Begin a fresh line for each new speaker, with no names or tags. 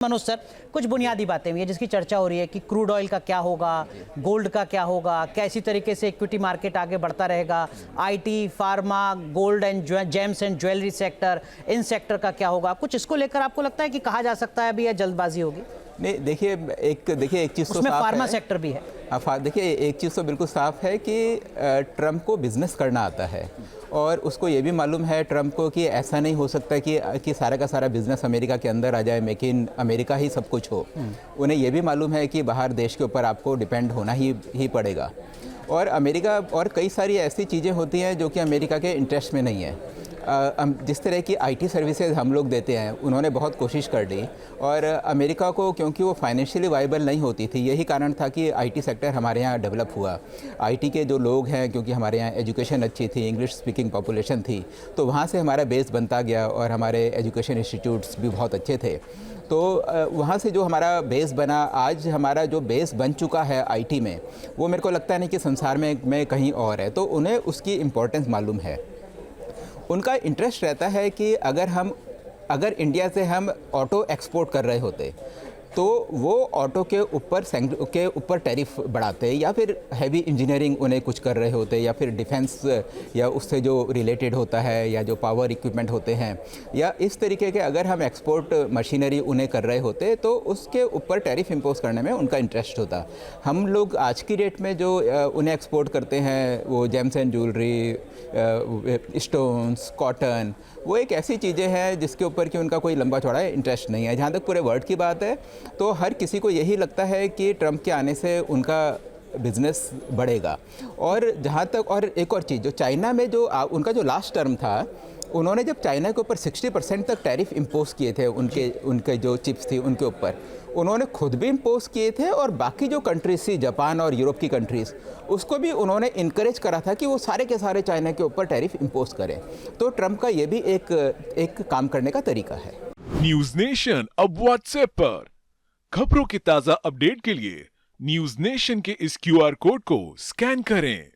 Manoj sir, कुछ बुनियादी बातें हुई है जिसकी चर्चा हो रही है कि क्रूड ऑयल का क्या होगा, गोल्ड का क्या होगा, कैसी तरीके से इक्विटी मार्केट आगे बढ़ता रहेगा, IT, pharma, gold and James and jewellery sector, in sector का क्या होगा। कुछ इसको लेकर आपको लगता है कि कहा जा सकता है अभी यह जल्दबाजी होगी?
नहीं, देखिए एक चीज़ तो
उसमें
साफ
फार्मा
है।
सेक्टर भी है।
देखिए एक चीज़ तो बिल्कुल साफ है कि ट्रम्प को बिजनेस करना आता है और उसको ये भी मालूम है ट्रम्प को कि ऐसा नहीं हो सकता कि सारा का सारा बिजनेस अमेरिका के अंदर आ जाए, मेक इन अमेरिका ही सब कुछ हो। उन्हें ये भी मालूम है कि बाहर देश के ऊपर आपको डिपेंड होना ही पड़ेगा। और अमेरिका और कई सारी ऐसी चीज़ें होती हैं जो कि अमेरिका के इंटरेस्ट में नहीं है। जिस तरह की आईटी सर्विसेज हम लोग देते हैं, उन्होंने बहुत कोशिश कर ली और अमेरिका को, क्योंकि वो फाइनेंशियली वाइबल नहीं होती थी, यही कारण था कि आईटी सेक्टर हमारे यहाँ डेवलप हुआ। आईटी के जो लोग हैं, क्योंकि हमारे यहाँ एजुकेशन अच्छी थी, इंग्लिश स्पीकिंग पॉपुलेशन थी, तो वहाँ से हमारा बेस बनता गया और हमारे एजुकेशन इंस्टीट्यूट्स भी बहुत अच्छे थे। तो वहाँ से जो हमारा बेस बना, आज हमारा जो बेस बन चुका है आईटी में, वो मेरे को लगता नहीं कि संसार में कहीं और है। तो उन्हें उसकी इम्पोर्टेंस मालूम है। उनका इंटरेस्ट रहता है कि अगर इंडिया से हम ऑटो एक्सपोर्ट कर रहे होते तो वो ऑटो के ऊपर टैरिफ बढ़ाते, या फिर हैवी इंजीनियरिंग उन्हें कुछ कर रहे होते, या फिर डिफेंस या उससे जो रिलेटेड होता है, या जो पावर इक्विपमेंट होते हैं, या इस तरीके के अगर हम एक्सपोर्ट मशीनरी उन्हें कर रहे होते तो उसके ऊपर टैरिफ इम्पोज करने में उनका इंटरेस्ट होता। हम लोग आज की डेट में जो उन्हें एक्सपोर्ट करते हैं, वो James and jewellery, stones, cotton, वो एक ऐसी चीज़ें हैं जिसके ऊपर कि उनका कोई लंबा चौड़ा इंटरेस्ट नहीं है। जहाँ तक पूरे वर्ल्ड की बात है तो हर किसी को यही लगता है कि ट्रम्प के आने से उनका बिजनेस बढ़ेगा। और जहाँ तक, और एक और चीज़, जो चाइना में जो उनका जो लास्ट टर्म था, उन्होंने जब चाइना के ऊपर 60% तक टैरिफ इम्पोज किए थे, उनके जो चिप्स थी उनके ऊपर, उन्होंने खुद भी इम्पोज किए थे और बाकी जो कंट्रीज थी, जापान और यूरोप की कंट्रीज़, उसको भी उन्होंने इनकरेज करा था कि वो सारे के सारे चाइना के ऊपर टैरिफ इम्पोज करें। तो ट्रम्प का ये भी एक काम करने का तरीका है।
न्यूज नेशन अब व्हाट्सएप पर खबरों की ताजा अपडेट के लिए न्यूज नेशन के इस क्यूआर कोड को स्कैन करें।